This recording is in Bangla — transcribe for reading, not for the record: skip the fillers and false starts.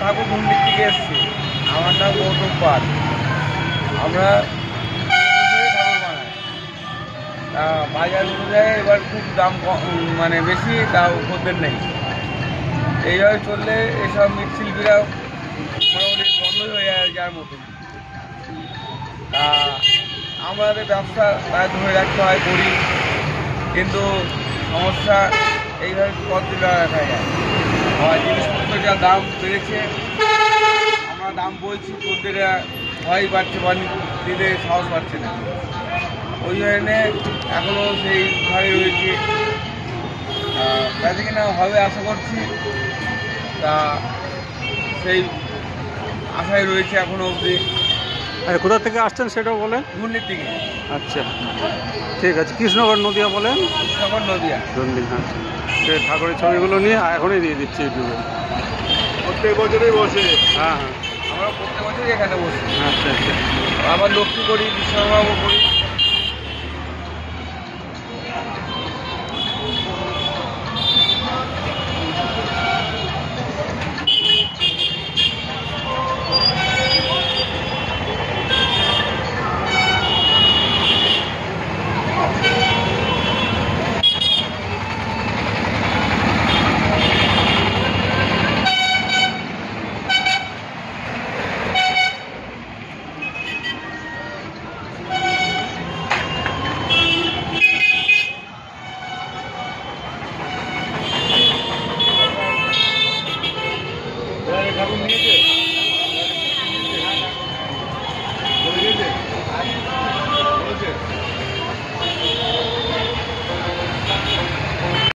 ঠাকুর ঘূর্ণির থেকে এসছি। আমার নাম গৌতম পাল। আমরা ঠাকুর বানাই। তা বাজার অনুযায়ী এবার খুব দাম মানে বেশি, তাও খদ্দের নেই। এইভাবে চললে এসব মৃৎশিল্পীরা মোটামুটি বন্ধই হয়ে যাওয়ার মতন। তা আমাদের ব্যবসা তাই ধরে রাখতে হয়, করি, কিন্তু সমস্যা এইভাবে পথ দিলে রাখা যায়। আর জিনিসপত্রের যা দাম বেড়েছে, আমরা দাম বলছি, খদ্দেরা ভয় পাচ্ছে বা দিতে সাহস পাচ্ছে না। ওই জন্যে এখনও সেইভাবে রয়েছে। যাতে কিনা হবে আশা করছি। তা সেই আশায় রয়েছে এখনও অবধি। আর কোথা থেকে আসছেন সেটাও বলেন। ঘূর্ণির দিকে। আচ্ছা, ঠিক আছে। কৃষ্ণগড় নদিয়া বলেন। কৃষ্ণগড় নদিয়া। আচ্ছা, সে ঠাকুরের ছবিগুলো নিয়ে এখনই দিয়ে দিচ্ছি ইউটিউবে। প্রত্যেক বছরই বসে। হ্যাঁ হ্যাঁ, আমরা প্রত্যেক বছরই এখানে বসি। আচ্ছা আচ্ছা। আবার লক্ষ্মী করি, বিশ্বকর্মা করি।